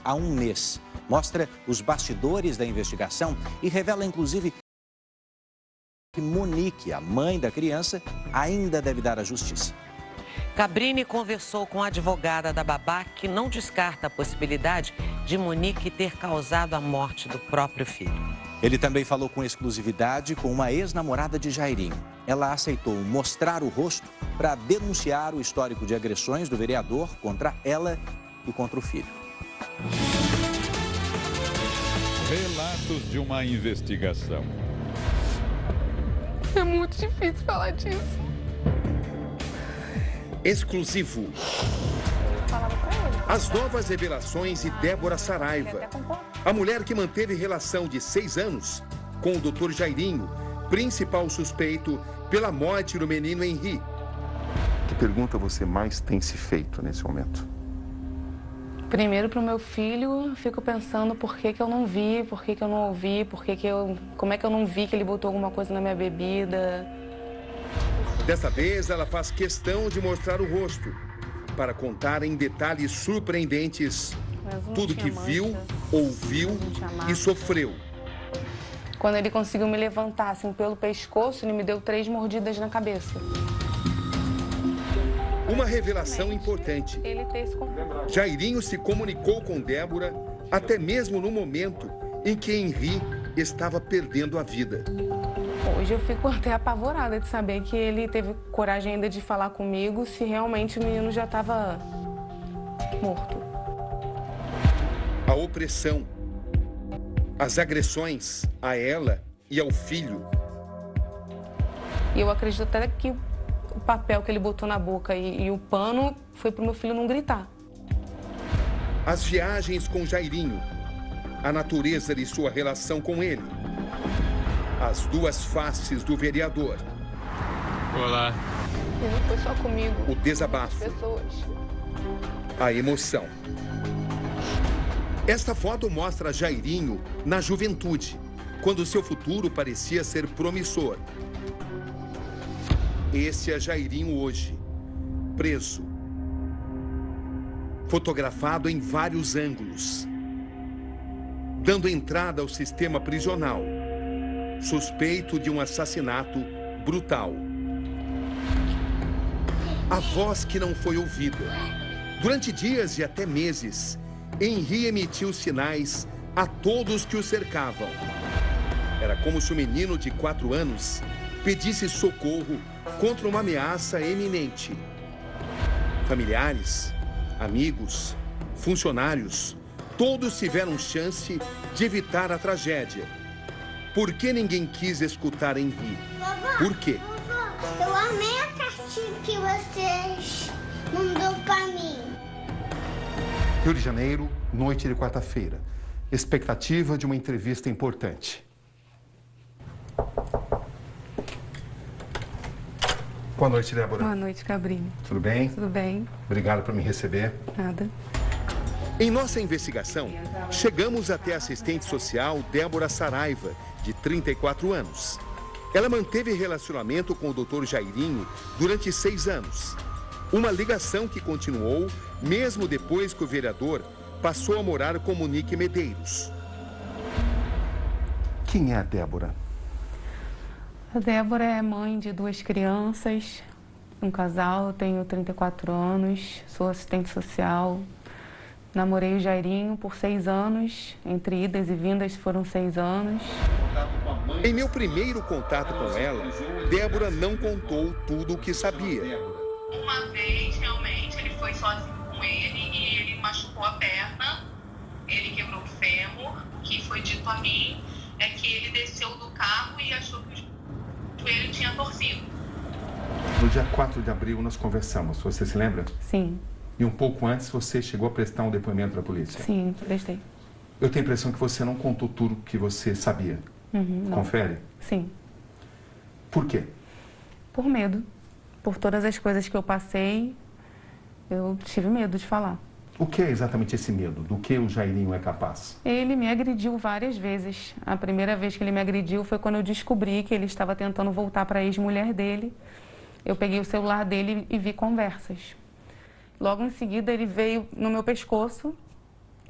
há um mês. Mostra os bastidores da investigação e revela, inclusive, que Monique, a mãe da criança, ainda deve dar à justiça. Cabrini conversou com a advogada da babá, que não descarta a possibilidade de Monique ter causado a morte do próprio filho. Ele também falou com exclusividade com uma ex-namorada de Jairinho. Ela aceitou mostrar o rosto para denunciar o histórico de agressões do vereador contra ela e contra o filho. Relatos de uma investigação. É muito difícil falar disso. Exclusivo. As novas revelações de Débora Saraiva. A mulher que manteve relação de 6 anos com o Dr. Jairinho, principal suspeito pela morte do menino Henri. Que pergunta você mais tem se feito nesse momento? Primeiro, para o meu filho, eu fico pensando por que eu não vi, por que eu não ouvi, como é que eu não vi que ele botou alguma coisa na minha bebida. Dessa vez, ela faz questão de mostrar o rosto, para contar em detalhes surpreendentes tudo que viu, ouviu e sofreu. Quando ele conseguiu me levantar assim, pelo pescoço, ele me deu 3 mordidas na cabeça. Uma revelação importante. Jairinho se comunicou com Débora até mesmo no momento em que Henri estava perdendo a vida. Hoje eu fico até apavorada de saber que ele teve coragem ainda de falar comigo se realmente o menino já estava morto. A opressão, as agressões a ela e ao filho. E eu acredito até que o papel que ele botou na boca e o pano foi para o meu filho não gritar. As viagens com Jairinho, a natureza de sua relação com ele. As duas faces do vereador. Olá. E não foi só comigo. O desabafo. A emoção. Esta foto mostra Jairinho na juventude, quando seu futuro parecia ser promissor. Esse é Jairinho hoje, preso. Fotografado em vários ângulos. Dando entrada ao sistema prisional. Suspeito de um assassinato brutal. A voz que não foi ouvida. Durante dias e até meses, Henri emitiu sinais a todos que o cercavam. Era como se o menino de 4 anos pedisse socorro contra uma ameaça eminente. Familiares, amigos, funcionários, todos tiveram chance de evitar a tragédia. Por que ninguém quis escutar Henri? Por quê? Vovó, eu amei a cartinha que vocês mandou pra mim. Rio de Janeiro, noite de quarta-feira. Expectativa de uma entrevista importante. Boa noite, Débora. Boa noite, Cabrini. Tudo bem? Tudo bem. Obrigado por me receber. Nada. Em nossa investigação, chegamos até a assistente social Débora Saraiva, de 34 anos. Ela manteve relacionamento com o Dr. Jairinho durante 6 anos. Uma ligação que continuou mesmo depois que o vereador passou a morar com Monique Medeiros. Quem é a Débora? A Débora é mãe de 2 crianças, um casal, eu tenho 34 anos, sou assistente social. Namorei o Jairinho por 6 anos, entre idas e vindas foram 6 anos. Em meu primeiro contato com ela, Débora não contou tudo o que sabia. Uma vez, realmente, ele foi sozinho com ele e ele machucou a perna, ele quebrou o fêmur. O que foi dito a mim é que ele desceu do carro e achou que o joelho tinha torcido. No dia 4 de abril nós conversamos, você se lembra? Sim. E um pouco antes você chegou a prestar um depoimento para a polícia? Sim, prestei. Eu tenho a impressão que você não contou tudo que você sabia. Confere? Sim. Por quê? Por medo. Por todas as coisas que eu passei, eu tive medo de falar. O que é exatamente esse medo? Do que o Jairinho é capaz? Ele me agrediu várias vezes. A primeira vez que ele me agrediu foi quando eu descobri que ele estava tentando voltar para a ex-mulher dele. Eu peguei o celular dele e vi conversas. Logo em seguida, ele veio no meu pescoço,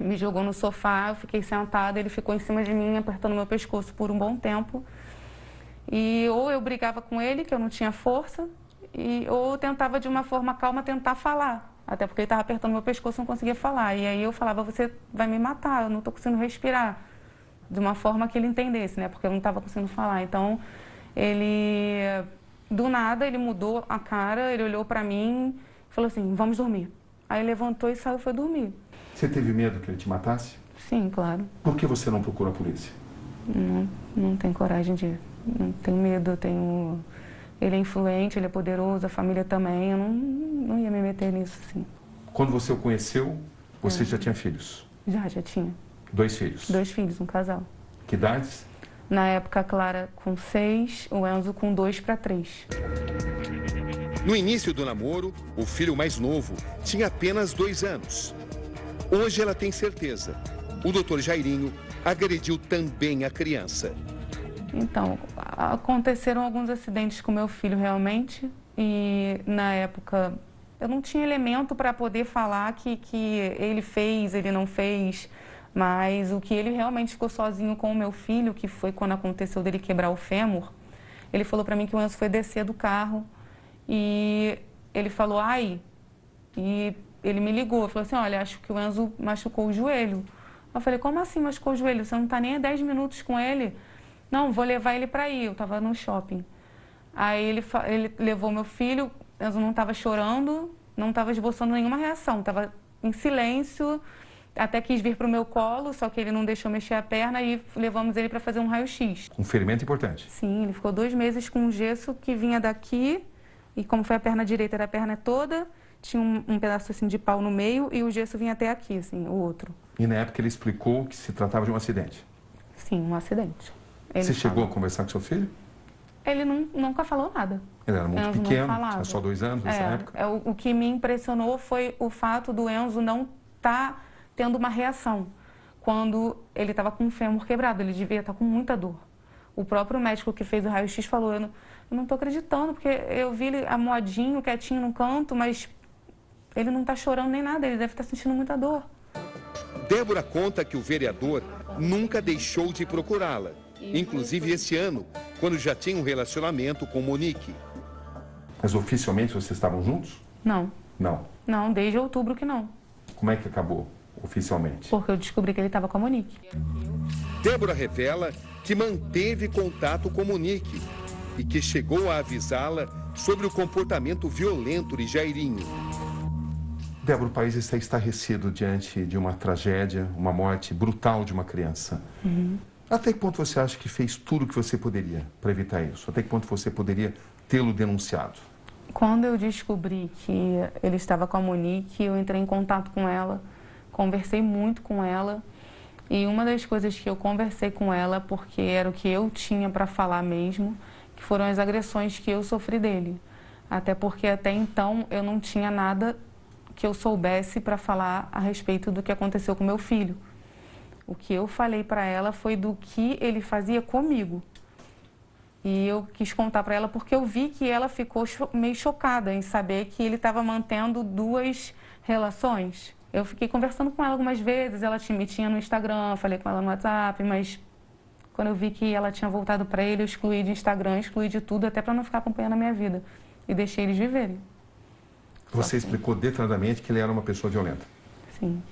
me jogou no sofá, eu fiquei sentada, ele ficou em cima de mim, apertando meu pescoço por um bom tempo. E ou eu brigava com ele, que eu não tinha força, ou eu tentava de uma forma calma tentar falar. Até porque ele estava apertando meu pescoço e não conseguia falar. E aí eu falava, você vai me matar, eu não estou conseguindo respirar. De uma forma que ele entendesse, né? Porque eu não estava conseguindo falar. Então, ele, do nada, ele mudou a cara, ele olhou para mim e falou assim, vamos dormir. Aí levantou e saiu e foi dormir. Você teve medo que ele te matasse? Sim, claro. Por que você não procura a polícia? Não tenho coragem de ir. Não tenho medo, eu tenho... Ele é influente, ele é poderoso, a família também. Eu não ia me meter nisso, assim. Quando você o conheceu, você já tinha filhos? Já tinha. 2 filhos? 2 filhos, um casal. Que idades? Na época, a Clara com 6, o Enzo com 2 para 3. No início do namoro, o filho mais novo tinha apenas 2 anos. Hoje ela tem certeza. O doutor Jairinho agrediu também a criança. Então, aconteceram alguns acidentes com meu filho realmente. E na época eu não tinha elemento para poder falar que ele fez, ele não fez. Mas o que ele realmente ficou sozinho com o meu filho, que foi quando aconteceu dele quebrar o fêmur, ele falou para mim que o Enzo foi descer do carro e ele falou, ai, e ele me ligou, falou assim, olha, acho que o Enzo machucou o joelho. Eu falei, como assim machucou o joelho? Você não está nem há 10 minutos com ele? Não, vou levar ele para ir, eu estava no shopping. Aí ele levou meu filho, o Enzo não estava chorando, não estava esboçando nenhuma reação, estava em silêncio, até quis vir para o meu colo, só que ele não deixou mexer a perna e levamos ele para fazer um raio-x. Um ferimento importante? Sim, ele ficou 2 meses com um gesso que vinha daqui, e como foi a perna direita, era a perna toda, tinha um pedaço assim de pau no meio e o gesso vinha até aqui, assim, o outro. E na época ele explicou que se tratava de um acidente? Sim, um acidente. Você chegou a conversar com seu filho? Ele nunca falou nada. Ele era muito Enzo pequeno, tinha só 2 anos nessa época? O que me impressionou foi o fato do Enzo não estar tendo uma reação. Quando ele estava com o fêmur quebrado, ele devia estar com muita dor. O próprio médico que fez o raio-x falou, eu não estou acreditando, porque eu vi ele amoadinho, quietinho no canto, mas ele não está chorando nem nada, ele deve estar sentindo muita dor. Débora conta que o vereador nunca deixou de procurá-la, inclusive esse ano, quando já tinha um relacionamento com Monique. Mas oficialmente vocês estavam juntos? Não. Não? Não, desde outubro que não. Como é que acabou oficialmente? Porque eu descobri que ele estava com a Monique. Débora revela que manteve contato com Monique e que chegou a avisá-la sobre o comportamento violento de Jairinho. Débora, o país está estarrecido diante de uma tragédia, uma morte brutal de uma criança. Até que ponto você acha que fez tudo o que você poderia para evitar isso? Até que ponto você poderia tê-lo denunciado? Quando eu descobri que ele estava com a Monique, eu entrei em contato com ela, conversei muito com ela. E uma das coisas que eu conversei com ela, porque era o que eu tinha para falar mesmo, que foram as agressões que eu sofri dele. Até porque até então eu não tinha nada que eu soubesse para falar a respeito do que aconteceu com meu filho. O que eu falei para ela foi do que ele fazia comigo. E eu quis contar para ela porque eu vi que ela ficou meio chocada em saber que ele estava mantendo 2 relações. Eu fiquei conversando com ela algumas vezes, ela me tinha no Instagram, falei com ela no WhatsApp, mas quando eu vi que ela tinha voltado para ele, eu excluí de Instagram, excluí de tudo, até para não ficar acompanhando a minha vida. E deixei eles viverem. Você explicou detalhadamente que ele era uma pessoa violenta? Sim.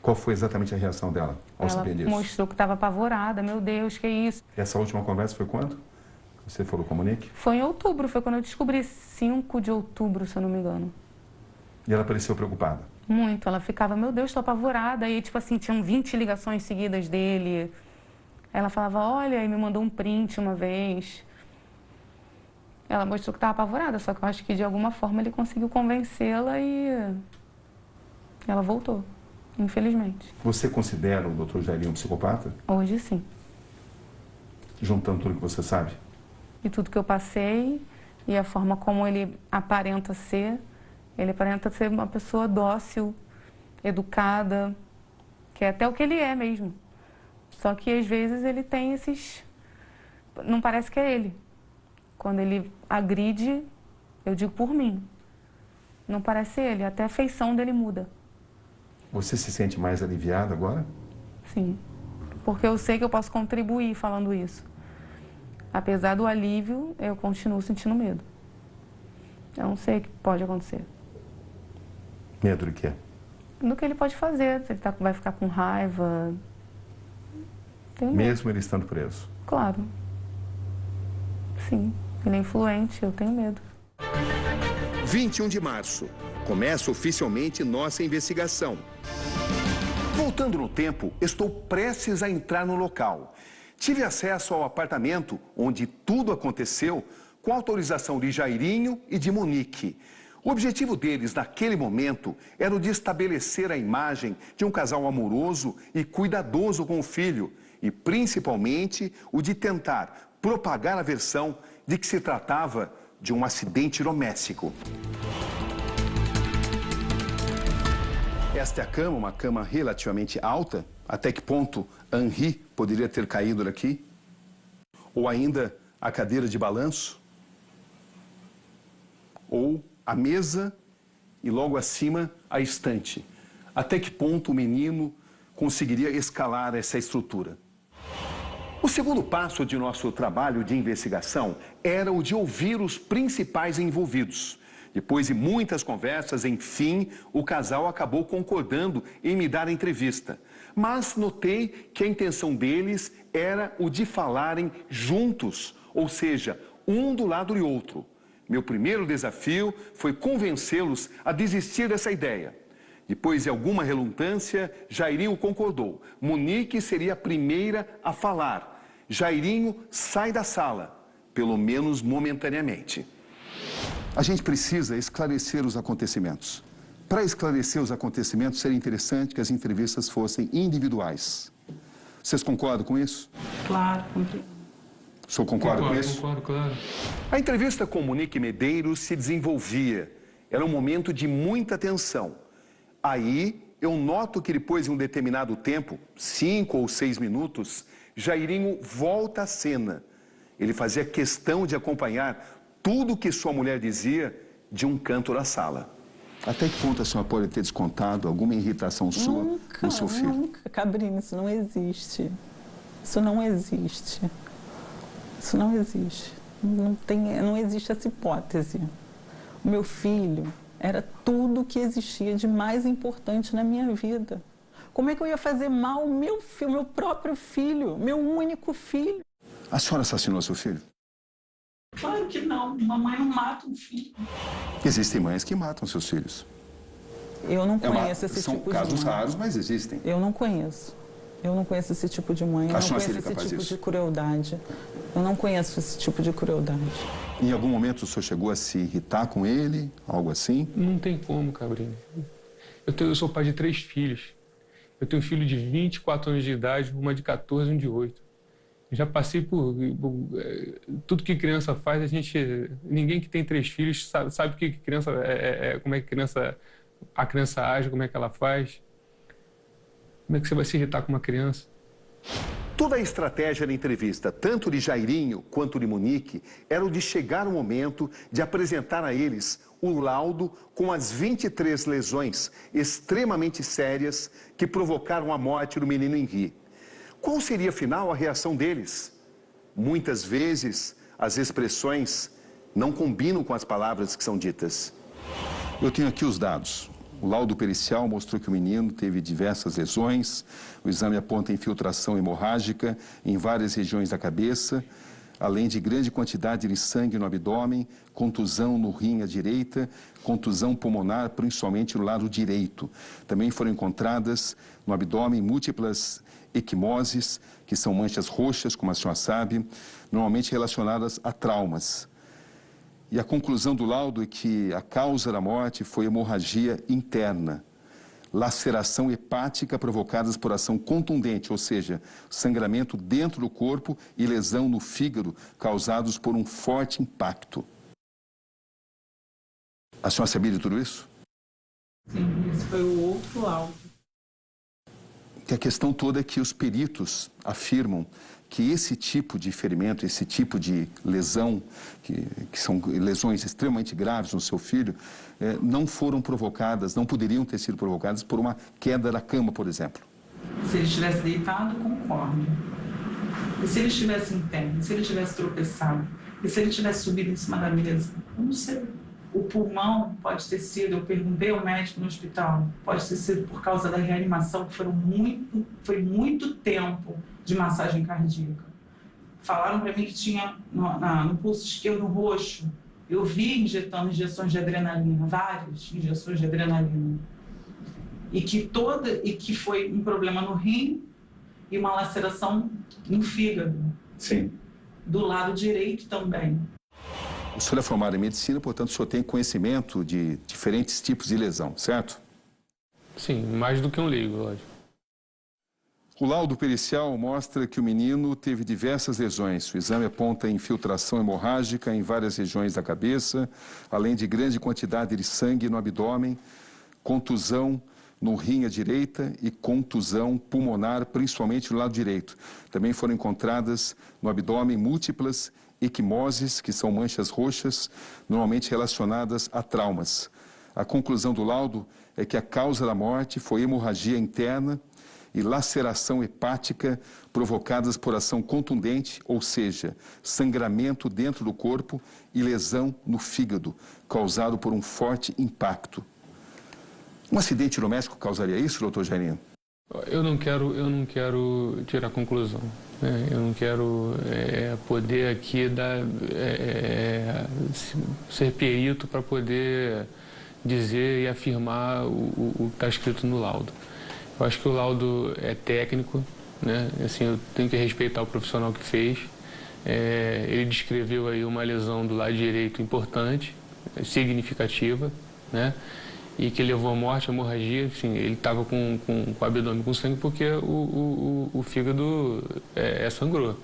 Qual foi exatamente a reação dela ao saber disso? Ela mostrou que estava apavorada, meu Deus, que isso. Essa última conversa foi quando? Você falou com a Monique? Foi em outubro, foi quando eu descobri, 5 de outubro, se eu não me engano. E ela pareceu preocupada? Muito, ela ficava, meu Deus, estou apavorada. E tipo assim, tinham 20 ligações seguidas dele. Ela falava, olha, e me mandou um print uma vez. Ela mostrou que estava apavorada, só que eu acho que de alguma forma ele conseguiu convencê-la e ela voltou, infelizmente. Você considera o Dr. Jairinho um psicopata? Hoje sim. Juntando tudo que você sabe? E tudo que eu passei e a forma como ele aparenta ser uma pessoa dócil, educada, que é até o que ele é mesmo. Só que às vezes ele tem esses... Não parece que é ele. Quando ele agride, eu digo por mim, não parece ele, até a feição dele muda. Você se sente mais aliviada agora? Sim, porque eu sei que eu posso contribuir falando isso. Apesar do alívio, eu continuo sentindo medo. Eu não sei o que pode acontecer. Medo do quê? Do que ele pode fazer, se ele vai ficar com raiva. Tenho medo. Mesmo ele estando preso? Claro. Sim, ele é influente, eu tenho medo. 21 de março. Começa oficialmente nossa investigação. Voltando no tempo, estou prestes a entrar no local. Tive acesso ao apartamento onde tudo aconteceu com autorização de Jairinho e de Monique. O objetivo deles naquele momento era o de estabelecer a imagem de um casal amoroso e cuidadoso com o filho e principalmente o de tentar propagar a versão de que se tratava de um acidente doméstico. Esta é a cama, uma cama relativamente alta. Até que ponto Henri poderia ter caído daqui? Ou ainda a cadeira de balanço? Ou a mesa e logo acima a estante? Até que ponto o menino conseguiria escalar essa estrutura? O segundo passo de nosso trabalho de investigação era o de ouvir os principais envolvidos. Depois de muitas conversas, enfim, o casal acabou concordando em me dar entrevista. Mas notei que a intenção deles era o de falarem juntos, ou seja, um do lado do outro. Meu primeiro desafio foi convencê-los a desistir dessa ideia. Depois de alguma relutância, Jairinho concordou. Monique seria a primeira a falar. Jairinho sai da sala, pelo menos momentaneamente. A gente precisa esclarecer os acontecimentos. Para esclarecer os acontecimentos, seria interessante que as entrevistas fossem individuais. Vocês concordam com isso? Claro, compreendo. O senhor concorda com isso? Concordo, claro. A entrevista com Monique Medeiros se desenvolvia. Era um momento de muita tensão. Aí, eu noto que depois de um determinado tempo, 5 ou 6 minutos, Jairinho volta à cena. Ele fazia questão de acompanhar tudo o que sua mulher dizia de um canto da sala. Até que ponto a senhora pode ter descontado alguma irritação sua no seu filho? Nunca, Cabrini, isso não existe. Isso não existe. Isso não existe. Não existe essa hipótese. O meu filho era tudo que existia de mais importante na minha vida. Como é que eu ia fazer mal ao meu filho, meu próprio filho, meu único filho? A senhora assassinou seu filho? Claro que não. Mamãe não mata um filho. Existem mães que matam seus filhos. Eu não conheço esse tipo de mãe. São casos raros, mas existem. Eu não conheço. Eu não conheço esse tipo de mãe. Eu não conheço esse tipo de crueldade. Eu não conheço esse tipo de crueldade. Em algum momento o senhor chegou a se irritar com ele? Algo assim? Não tem como, Cabrini. Eu sou pai de 3 filhos. Eu tenho um filho de 24 anos de idade, uma de 14 e um de 8. Já passei por tudo que criança faz. Ninguém que tem 3 filhos sabe o que criança como é que a criança age, como é que ela faz. Como é que você vai se irritar com uma criança? Toda a estratégia da entrevista, tanto de Jairinho quanto de Monique, era o de chegar o momento de apresentar a eles o laudo com as 23 lesões extremamente sérias que provocaram a morte do menino Henri. Qual seria, afinal, a reação deles? Muitas vezes, as expressões não combinam com as palavras que são ditas. Eu tenho aqui os dados. O laudo pericial mostrou que o menino teve diversas lesões. O exame aponta infiltração hemorrágica em várias regiões da cabeça, além de grande quantidade de sangue no abdômen, contusão no rim à direita, contusão pulmonar, principalmente no lado direito. Também foram encontradas no abdômen múltiplas equimoses, que são manchas roxas, como a senhora sabe, normalmente relacionadas a traumas. E a conclusão do laudo é que a causa da morte foi hemorragia interna, laceração hepática provocadas por ação contundente, ou seja, sangramento dentro do corpo e lesão no fígado causados por um forte impacto. A senhora sabia de tudo isso? Sim, esse foi o outro laudo. Que a questão toda é que os peritos afirmam que esse tipo de ferimento, esse tipo de lesão, que são lesões extremamente graves no seu filho, não foram provocadas, não poderiam ter sido provocadas por uma queda da cama, por exemplo. Se ele estivesse deitado, concordo. E se ele estivesse em pé, e se ele tivesse tropeçado, e se ele tivesse subido em cima da mesa, eu não sei. O pulmão pode ter sido, eu perguntei ao médico no hospital, pode ter sido por causa da reanimação, que foi muito tempo de massagem cardíaca. Falaram para mim que tinha no pulso esquerdo roxo. Eu vi injeções de adrenalina, várias injeções de adrenalina. E que foi um problema no rim e uma laceração no fígado. Sim. Do lado direito também. O senhor é formado em medicina, portanto, o senhor tem conhecimento de diferentes tipos de lesão, certo? Sim, mais do que um leigo, lógico. O laudo pericial mostra que o menino teve diversas lesões. O exame aponta infiltração hemorrágica em várias regiões da cabeça, além de grande quantidade de sangue no abdômen, contusão no rim à direita e contusão pulmonar, principalmente no lado direito. Também foram encontradas no abdômen múltiplas equimoses, que são manchas roxas, normalmente relacionadas a traumas. A conclusão do laudo é que a causa da morte foi hemorragia interna e laceração hepática provocadas por ação contundente, ou seja, sangramento dentro do corpo e lesão no fígado, causado por um forte impacto. Um acidente doméstico causaria isso, doutor Jairinho? Eu não quero tirar conclusão. Né? Eu não quero poder aqui ser perito para poder dizer e afirmar o que está escrito no laudo. Eu acho que o laudo é técnico, né? Assim, eu tenho que respeitar o profissional que fez. Ele descreveu aí uma lesão do lado direito importante, significativa, né? E que levou à morte, à hemorragia. Assim, ele estava com o abdômen com sangue porque o fígado sangrou.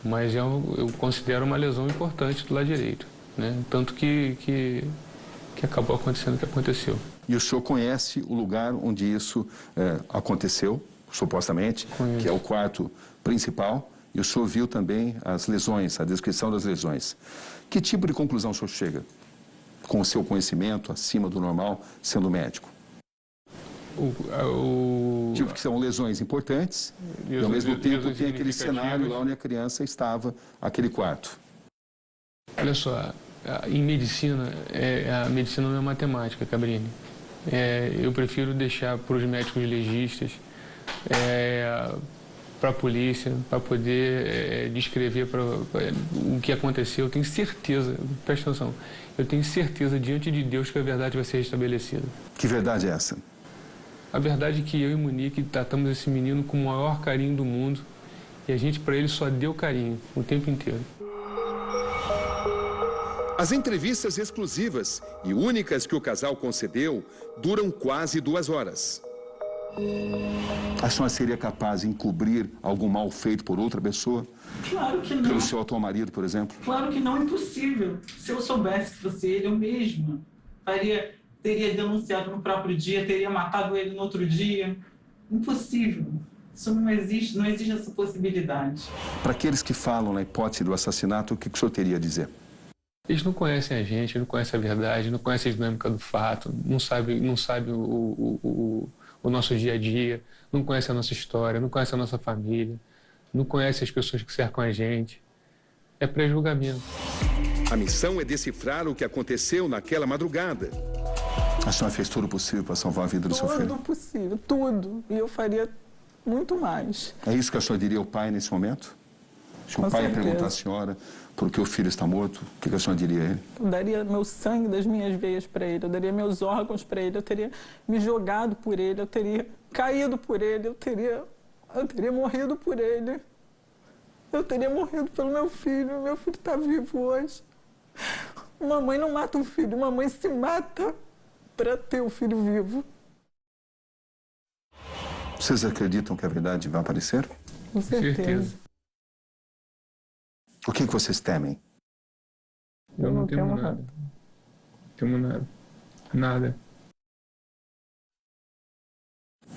Mas eu considero uma lesão importante do lado direito, né? Tanto que acabou acontecendo o que aconteceu. E o senhor conhece o lugar onde isso aconteceu, supostamente, que é o quarto principal, e o senhor viu também as lesões, a descrição das lesões. Que tipo de conclusão o senhor chega, com o seu conhecimento acima do normal, sendo médico? Tipo que são lesões importantes, e ao mesmo tempo tem aquele cenário lá onde a criança estava, aquele quarto. Olha só, em medicina, a medicina não é matemática, Cabrini. Eu prefiro deixar para os médicos legistas, para a polícia, para poder descrever o que aconteceu. Eu tenho certeza, presta atenção, eu tenho certeza diante de Deus que a verdade vai ser restabelecida. Que verdade é essa? A verdade é que eu e Monique tratamos esse menino com o maior carinho do mundo e a gente, para ele, só deu carinho o tempo inteiro. As entrevistas exclusivas e únicas que o casal concedeu duram quase 2 horas. A senhora seria capaz de encobrir algum mal feito por outra pessoa? Claro que não. Pelo seu atual marido, por exemplo? Claro que não, é impossível. Se eu soubesse que fosse ele, eu mesma teria denunciado no próprio dia, teria matado ele no outro dia. Impossível. Isso não existe essa possibilidade. Para aqueles que falam na hipótese do assassinato, o que o senhor teria a dizer? Eles não conhecem a gente, não conhecem a verdade, não conhecem a dinâmica do fato, não sabem o nosso dia a dia, não conhecem a nossa história, não conhecem a nossa família, não conhecem as pessoas que cercam a gente. É pré-julgamento. A missão é decifrar o que aconteceu naquela madrugada. A senhora fez tudo possível para salvar a vida do seu filho? Tudo possível, tudo. E eu faria muito mais. É isso que a senhora diria ao pai nesse momento? Se o pai perguntar à senhora por que o filho está morto, o que a senhora diria a ele? Eu daria meu sangue das minhas veias para ele, eu daria meus órgãos para ele, eu teria me jogado por ele, eu teria caído por ele, eu teria morrido por ele. Eu teria morrido pelo meu filho está vivo hoje. Uma mãe não mata um filho, uma mãe se mata para ter o filho vivo. Vocês acreditam que a verdade vai aparecer? Com certeza. O que vocês temem? Eu não temo nada. Não temo nada. Nada.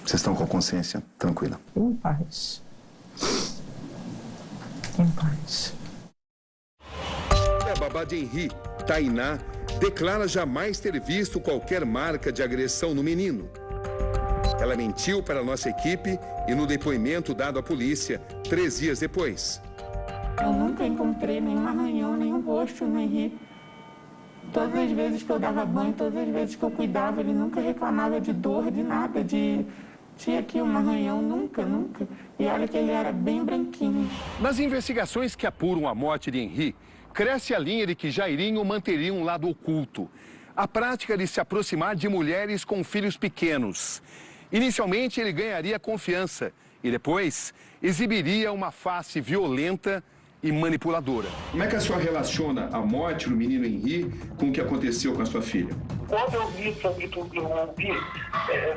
Vocês estão com a consciência tranquila? Em paz. Em paz. A babá de Henri, Tainá, declara jamais ter visto qualquer marca de agressão no menino. Ela mentiu para a nossa equipe e no depoimento dado à polícia 3 dias depois. Eu nunca encontrei nenhum arranhão, nenhum rosto no Henri. Todas as vezes que eu dava banho, todas as vezes que eu cuidava, ele nunca reclamava de dor, de nada, de... Tinha aqui um arranhão, nunca. E olha que ele era bem branquinho. Nas investigações que apuram a morte de Henri, cresce a linha de que Jairinho manteria um lado oculto. A prática de se aproximar de mulheres com filhos pequenos. Inicialmente, ele ganharia confiança e depois exibiria uma face violenta e manipuladora. Como é que a senhora relaciona a morte do menino Henri com o que aconteceu com a sua filha? Quando eu vi sobre tudo que eu ouvi,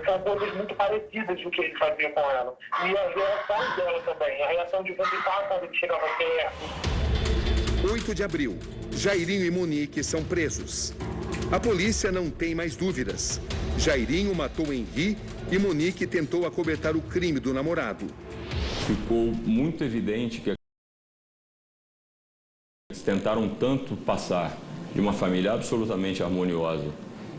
são coisas muito parecidas do que ele fazia com ela. E a reação dela também, a reação de vomitar quando ele chegava perto. 8 de abril, Jairinho e Monique são presos. A polícia não tem mais dúvidas. Jairinho matou Henri e Monique tentou acobertar o crime do namorado. Ficou muito evidente que eles tentaram tanto passar de uma família absolutamente harmoniosa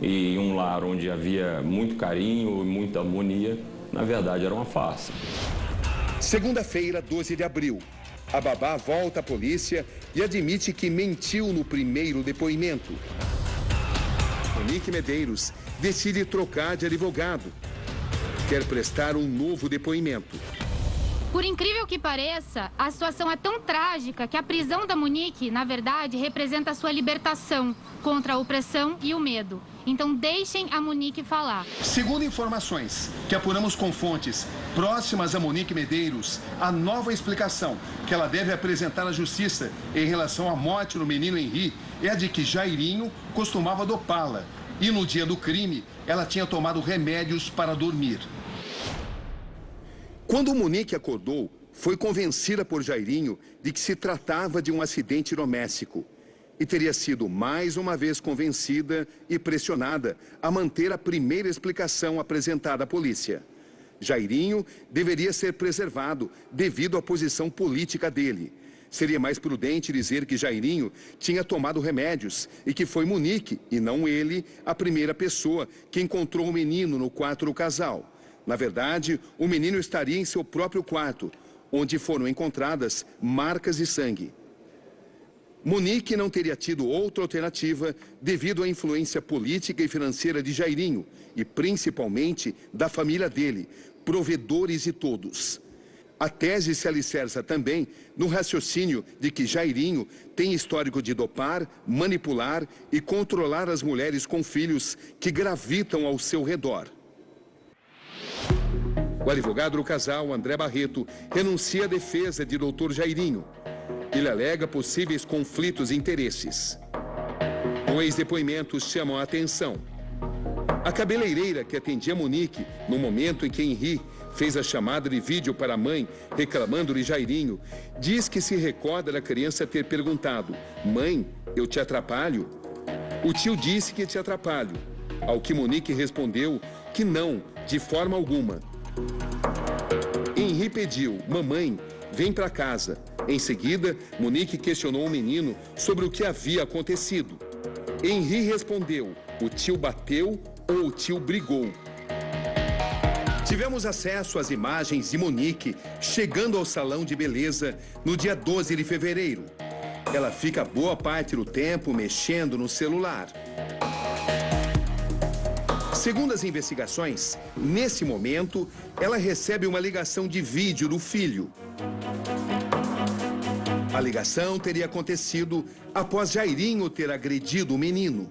e um lar onde havia muito carinho e muita harmonia, na verdade era uma farsa. Segunda-feira, 12 de abril. A babá volta à polícia e admite que mentiu no primeiro depoimento. Monique Medeiros decide trocar de advogado. Quer prestar um novo depoimento. Por incrível que pareça, a situação é tão trágica que a prisão da Monique, na verdade, representa a sua libertação contra a opressão e o medo. Então deixem a Monique falar. Segundo informações que apuramos com fontes próximas a Monique Medeiros, a nova explicação que ela deve apresentar à justiça em relação à morte do menino Henri é a de que Jairinho costumava dopá-la e no dia do crime ela tinha tomado remédios para dormir. Quando Monique acordou, foi convencida por Jairinho de que se tratava de um acidente doméstico e teria sido mais uma vez convencida e pressionada a manter a primeira explicação apresentada à polícia. Jairinho deveria ser preservado devido à posição política dele. Seria mais prudente dizer que Jairinho tinha tomado remédios e que foi Monique, e não ele, a primeira pessoa que encontrou o menino no quarto do casal. Na verdade, o menino estaria em seu próprio quarto, onde foram encontradas marcas de sangue. Monique não teria tido outra alternativa devido à influência política e financeira de Jairinho e principalmente da família dele, provedores e todos. A tese se alicerça também no raciocínio de que Jairinho tem histórico de dopar, manipular e controlar as mulheres com filhos que gravitam ao seu redor. O advogado do casal, André Barreto, renuncia à defesa de Dr. Jairinho. Ele alega possíveis conflitos de interesses. 2 depoimentos chamam a atenção. A cabeleireira que atendia Monique no momento em que Henri fez a chamada de vídeo para a mãe, reclamando de Jairinho, diz que se recorda da criança ter perguntado: "Mãe, eu te atrapalho?" O tio disse que te atrapalho, ao que Monique respondeu que não, de forma alguma. Henri pediu: "Mamãe, vem para casa." Em seguida, Monique questionou o menino sobre o que havia acontecido. Henri respondeu: "O tio bateu ou o tio brigou?" Tivemos acesso às imagens de Monique chegando ao salão de beleza no dia 12 de fevereiro. Ela fica boa parte do tempo mexendo no celular. Segundo as investigações, nesse momento, ela recebe uma ligação de vídeo do filho. A ligação teria acontecido após Jairinho ter agredido o menino.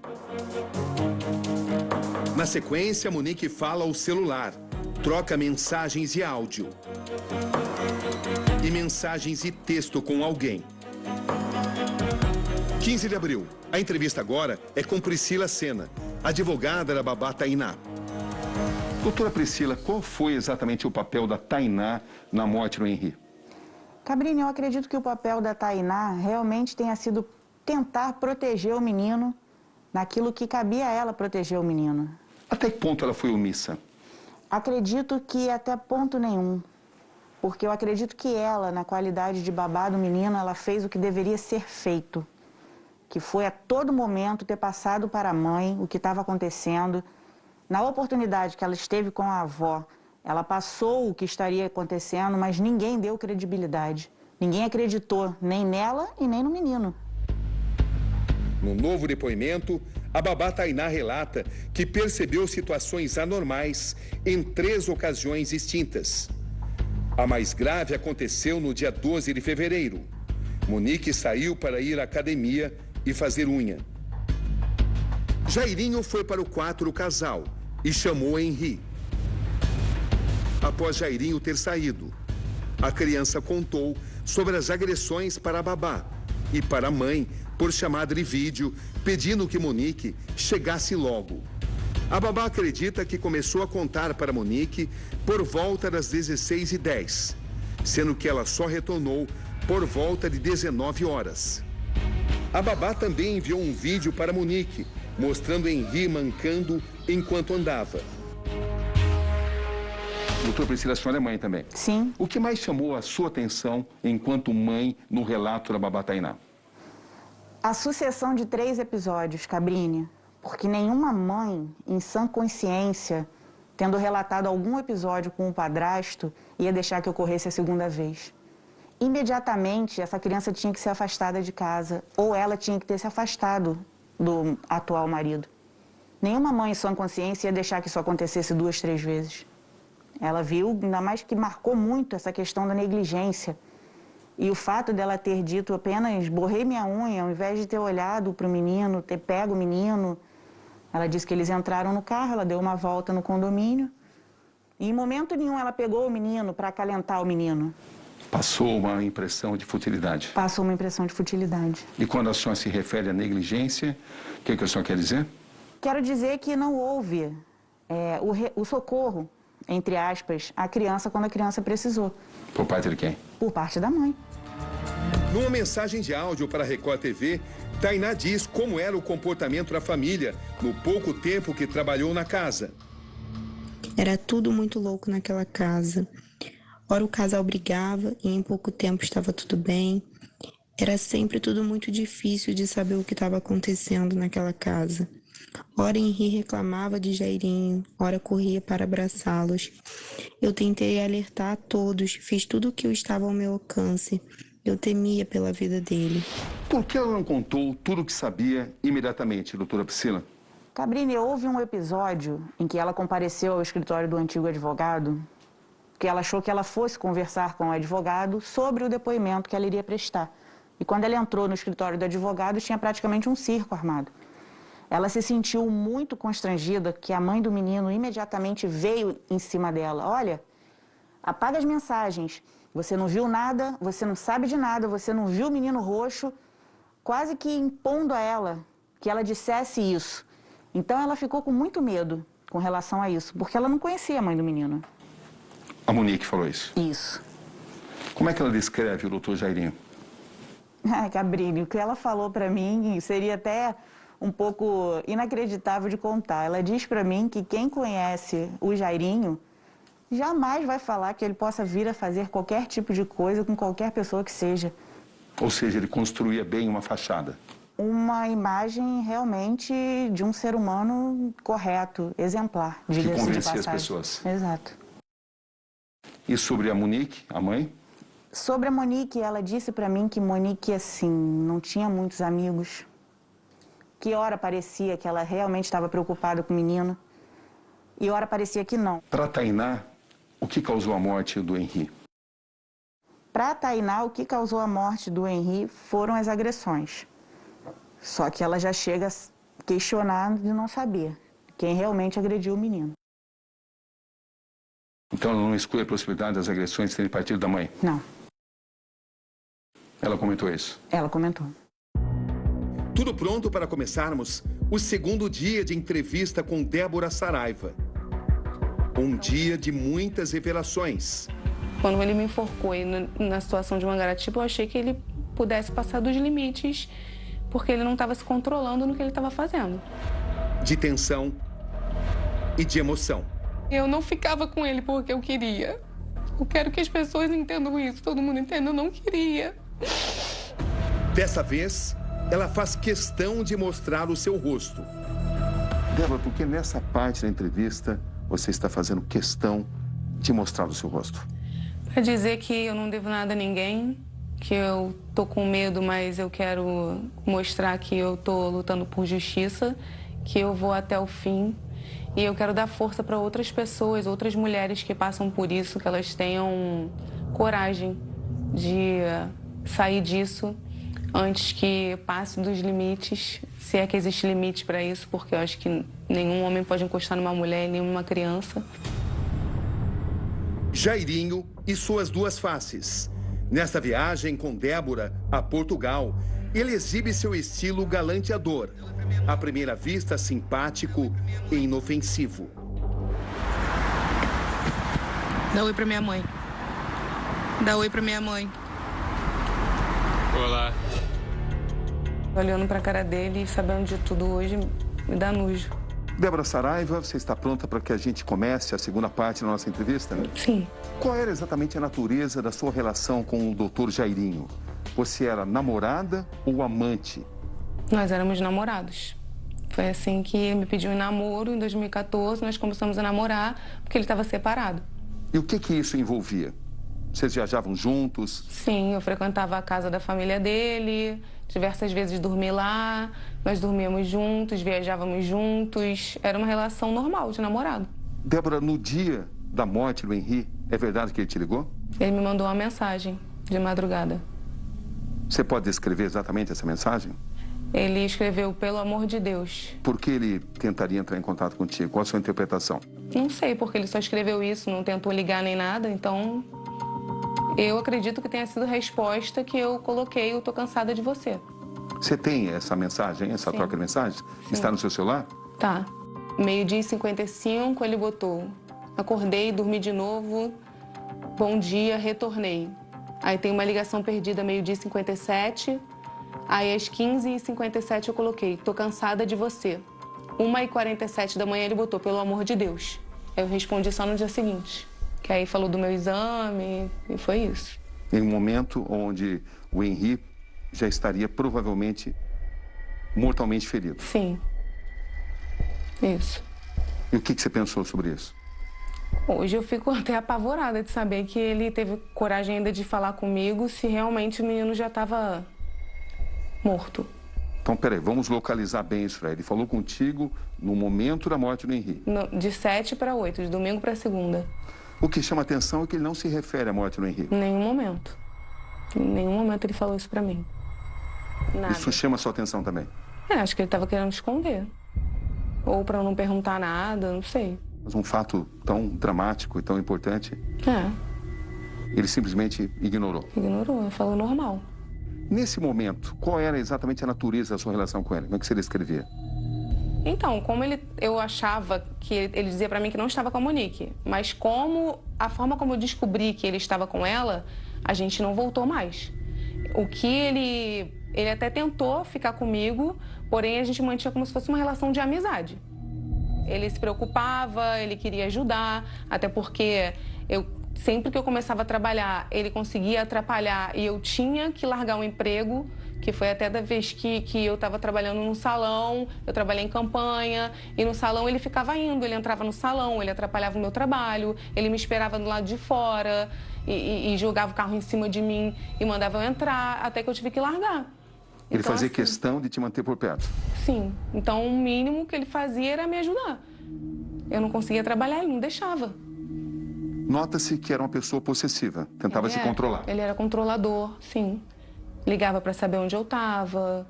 Na sequência, Monique fala ao celular, troca mensagens e áudio. E mensagens e texto com alguém. 15 de abril. A entrevista agora é com Priscila Sena, advogada da babá Tainá. Doutora Priscila, qual foi exatamente o papel da Tainá na morte do Henri? Cabrini, eu acredito que o papel da Tainá realmente tenha sido tentar proteger o menino naquilo que cabia a ela proteger o menino. Até que ponto ela foi omissa? Acredito que até ponto nenhum. Porque eu acredito que ela, na qualidade de babá do menino, ela fez o que deveria ser feito. Que foi a todo momento ter passado para a mãe o que estava acontecendo. Na oportunidade que ela esteve com a avó, ela passou o que estaria acontecendo, mas ninguém deu credibilidade. Ninguém acreditou, nem nela e nem no menino. No novo depoimento, a babá Tainá relata que percebeu situações anormais em 3 ocasiões distintas. A mais grave aconteceu no dia 12 de fevereiro. Monique saiu para ir à academia e fazer unha. Jairinho foi para o quarto do casal e chamou Henri. Após Jairinho ter saído, a criança contou sobre as agressões para a babá e para a mãe por chamada de vídeo, pedindo que Monique chegasse logo. A babá acredita que começou a contar para Monique por volta das 16h10, sendo que ela só retornou por volta de 19 horas. A babá também enviou um vídeo para Monique, mostrando Henri mancando enquanto andava. Doutora Priscila, a senhora é mãe também? Sim. O que mais chamou a sua atenção enquanto mãe no relato da babá Tainá? A sucessão de 3 episódios, Cabrini, porque nenhuma mãe, em sã consciência, tendo relatado algum episódio com o padrasto, ia deixar que ocorresse a segunda vez. Imediatamente, essa criança tinha que ser afastada de casa, ou ela tinha que ter se afastado do atual marido. Nenhuma mãe, em sã consciência, ia deixar que isso acontecesse 2, 3 vezes. Ela viu, ainda mais que marcou muito essa questão da negligência. E o fato dela ter dito apenas borrei minha unha, ao invés de ter olhado para o menino, ter pego o menino. Ela disse que eles entraram no carro, ela deu uma volta no condomínio. E em momento nenhum ela pegou o menino para acalentar o menino. Passou uma impressão de futilidade. Passou uma impressão de futilidade. E quando a senhora se refere à negligência, o que a senhora quer dizer? Quero dizer que não houve o socorro, entre aspas, à criança quando a criança precisou. Por parte de quem? Por parte da mãe. Numa mensagem de áudio para a Record TV, Tainá diz como era o comportamento da família no pouco tempo que trabalhou na casa. Era tudo muito louco naquela casa. Ora o casal brigava e em pouco tempo estava tudo bem. Era sempre tudo muito difícil de saber o que estava acontecendo naquela casa. Ora Henri reclamava de Jairinho, ora corria para abraçá-los. Eu tentei alertar a todos, fiz tudo o que estava ao meu alcance. Eu temia pela vida dele. Por que ela não contou tudo o que sabia imediatamente, doutora Priscila? Cabrini, houve um episódio em que ela compareceu ao escritório do antigo advogado, que ela achou que ela fosse conversar com o advogado sobre o depoimento que ela iria prestar. E quando ela entrou no escritório do advogado, tinha praticamente um circo armado. Ela se sentiu muito constrangida, que a mãe do menino imediatamente veio em cima dela. Olha, apaga as mensagens, você não viu nada, você não sabe de nada, você não viu o menino roxo, quase que impondo a ela que ela dissesse isso. Então ela ficou com muito medo com relação a isso, porque ela não conhecia a mãe do menino. A Monique falou isso? Isso. Como é que ela descreve o doutor Jairinho? Cabrini, o que ela falou para mim seria até um pouco inacreditável de contar. Ela diz para mim que quem conhece o Jairinho jamais vai falar que ele possa vir a fazer qualquer tipo de coisa com qualquer pessoa que seja. Ou seja, ele construía bem uma fachada. Uma imagem realmente de um ser humano correto, exemplar, que diga-se de convencia passagem. as pessoas. Exato. E sobre a Monique, a mãe? Sobre a Monique, ela disse para mim que Monique, assim, não tinha muitos amigos. Que hora parecia que ela realmente estava preocupada com o menino e hora parecia que não. Para Tainá, o que causou a morte do Henri? Para Tainá, o que causou a morte do Henri foram as agressões. Só que ela já chega a questionar de não saber quem realmente agrediu o menino. Então ela não exclui a possibilidade das agressões terem partido da mãe? Não. Ela comentou isso? Ela comentou. Tudo pronto para começarmos o segundo dia de entrevista com Débora Saraiva. Um dia de muitas revelações. Quando ele me enforcou na situação de Mangaratiba, eu achei que ele pudesse passar dos limites, porque ele não estava se controlando no que ele estava fazendo. De tensão e de emoção. Eu não ficava com ele porque eu queria. Eu quero que as pessoas entendam isso, todo mundo entenda, eu não queria. Dessa vez, ela faz questão de mostrar o seu rosto. Débora, por que nessa parte da entrevista você está fazendo questão de mostrar o seu rosto? Pra dizer que eu não devo nada a ninguém, que eu tô com medo, mas eu quero mostrar que eu tô lutando por justiça, que eu vou até o fim. E eu quero dar força para outras pessoas, outras mulheres que passam por isso, que elas tenham coragem de sair disso antes que passe dos limites, se é que existe limite para isso, porque eu acho que nenhum homem pode encostar numa mulher, nem numa criança. Jairinho e suas duas faces. Nesta viagem com Débora a Portugal, ele exibe seu estilo galanteador. À primeira vista, simpático e inofensivo. Dá oi pra minha mãe. Dá oi pra minha mãe. Olá. Olhando pra cara dele e sabendo de tudo hoje, me dá nojo. Débora Saraiva, você está pronta para que a gente comece a segunda parte da nossa entrevista? Sim. Qual era exatamente a natureza da sua relação com o Dr. Jairinho? Você era namorada ou amante? Nós éramos namorados. Foi assim que ele me pediu em namoro, em 2014, nós começamos a namorar, porque ele estava separado. E o que isso envolvia? Vocês viajavam juntos? Sim, eu frequentava a casa da família dele, diversas vezes dormi lá, nós dormíamos juntos, viajávamos juntos, era uma relação normal de namorado. Débora, no dia da morte do Henri, é verdade que ele te ligou? Ele me mandou uma mensagem de madrugada. Você pode descrever exatamente essa mensagem? Ele escreveu, pelo amor de Deus. Por que ele tentaria entrar em contato contigo? Qual a sua interpretação? Não sei, porque ele só escreveu isso, não tentou ligar nem nada, então... Eu acredito que tenha sido a resposta que eu coloquei, eu tô cansada de você. Você tem essa mensagem, essa Sim. troca de mensagens? Sim. Está no seu celular? Tá. 12h55, ele botou. Acordei, dormi de novo. Bom dia, retornei. Aí tem uma ligação perdida, 12h57. Aí às 15h57 eu coloquei, tô cansada de você. 1h47 da manhã ele botou, pelo amor de Deus. Aí eu respondi só no dia seguinte. Que aí falou do meu exame e foi isso. Em um momento onde o Henri já estaria provavelmente mortalmente ferido. Sim. Isso. E o que você pensou sobre isso? Hoje eu fico até apavorada de saber que ele teve coragem ainda de falar comigo se realmente o menino já estava morto. Então, peraí, vamos localizar bem isso, Fred. Ele falou contigo no momento da morte do Henri. De 7 para 8, de domingo para segunda. O que chama atenção é que ele não se refere à morte do Henri. Em nenhum momento. Em nenhum momento ele falou isso pra mim. Nada. Isso chama sua atenção também? Acho que ele tava querendo esconder. Ou pra eu não perguntar nada, não sei. Mas um fato tão dramático e tão importante, ele simplesmente ignorou. Ignorou, falou normal. Nesse momento, qual era exatamente a natureza da sua relação com ele? Como é que você descrevia? Então, como eu achava que ele dizia pra mim que não estava com a Monique, mas a forma como eu descobri que ele estava com ela, a gente não voltou mais. O que ele até tentou ficar comigo, porém a gente mantinha como se fosse uma relação de amizade. Ele se preocupava, ele queria ajudar, até porque sempre que eu começava a trabalhar, ele conseguia atrapalhar e eu tinha que largar o emprego, que foi até da vez que eu estava trabalhando no salão, eu trabalhei em campanha, e no salão ele ficava indo, ele entrava no salão, ele atrapalhava o meu trabalho, ele me esperava do lado de fora e jogava o carro em cima de mim e mandava eu entrar, até que eu tive que largar. Ele Então, fazia assim, questão de te manter por perto? Sim. Então, o mínimo que ele fazia era me ajudar. Eu não conseguia trabalhar, ele não deixava. Nota-se que era uma pessoa possessiva, tentava te controlar. Ele era controlador, sim. Ligava para saber onde eu estava.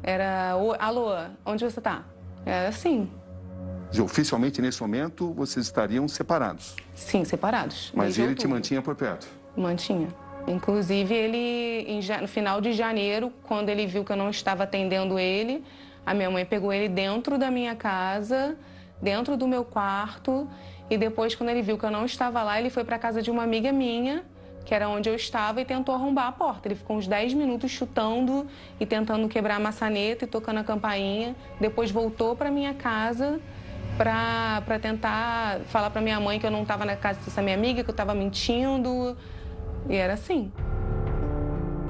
Era, alô, onde você está? Era assim. E oficialmente, nesse momento, vocês estariam separados? Sim, separados. Mas ele te mantinha por perto? Mantinha. Inclusive, ele, no final de janeiro, quando ele viu que eu não estava atendendo ele, a minha mãe pegou ele dentro da minha casa, dentro do meu quarto, e depois, quando ele viu que eu não estava lá, ele foi para a casa de uma amiga minha, que era onde eu estava, e tentou arrombar a porta. Ele ficou uns 10 minutos chutando e tentando quebrar a maçaneta e tocando a campainha. Depois voltou para minha casa para tentar falar para minha mãe que eu não estava na casa dessa minha amiga, que eu estava mentindo. E era assim.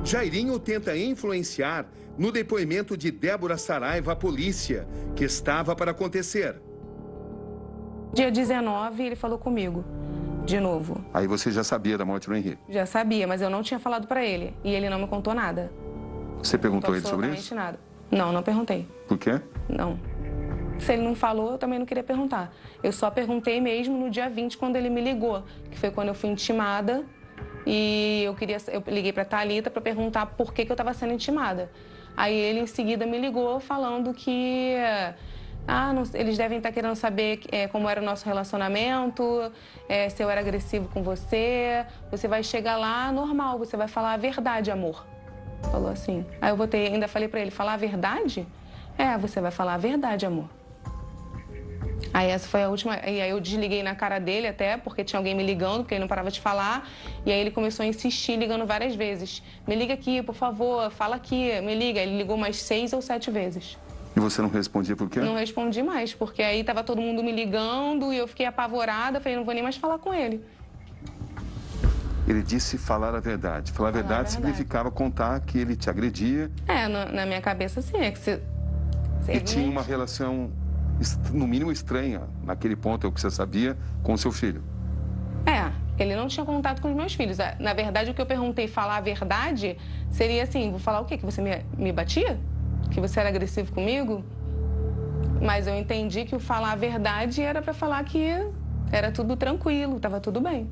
Jairinho tenta influenciar no depoimento de Débora Saraiva à polícia, que estava para acontecer. Dia 19, ele falou comigo, de novo. Aí você já sabia da morte do Henrique? Já sabia, mas eu não tinha falado para ele. E ele não me contou nada. Você perguntou a ele sobre isso? Nada. Não, não perguntei. Por quê? Não. Se ele não falou, eu também não queria perguntar. Eu só perguntei mesmo no dia 20, quando ele me ligou, que foi quando eu fui intimada. E eu liguei para a Thalita para perguntar por que eu estava sendo intimada. Aí ele, em seguida, me ligou falando que eles devem estar querendo saber como era o nosso relacionamento, se eu era agressivo com você. Você vai chegar lá normal, você vai falar a verdade, amor. Falou assim. Aí eu ainda falei para ele, falar a verdade? Você vai falar a verdade, amor. Aí essa foi a última, e aí eu desliguei na cara dele até, porque tinha alguém me ligando, porque ele não parava de falar, e aí ele começou a insistir, ligando várias vezes. Me liga aqui, por favor, fala aqui, me liga. Ele ligou mais 6 ou 7 vezes. E você não respondia por quê? Não respondi mais, porque aí tava todo mundo me ligando e eu fiquei apavorada, falei, não vou nem mais falar com ele. Ele disse falar a verdade. Falar a verdade significava contar que ele te agredia. Na minha cabeça sim, E tinha uma relação, no mínimo, estranha, naquele ponto, é o que você sabia, com o seu filho. Ele não tinha contato com os meus filhos. Na verdade, o que eu perguntei, falar a verdade, seria assim, vou falar o quê? Que você me batia? Que você era agressivo comigo? Mas eu entendi que o falar a verdade era para falar que era tudo tranquilo, estava tudo bem.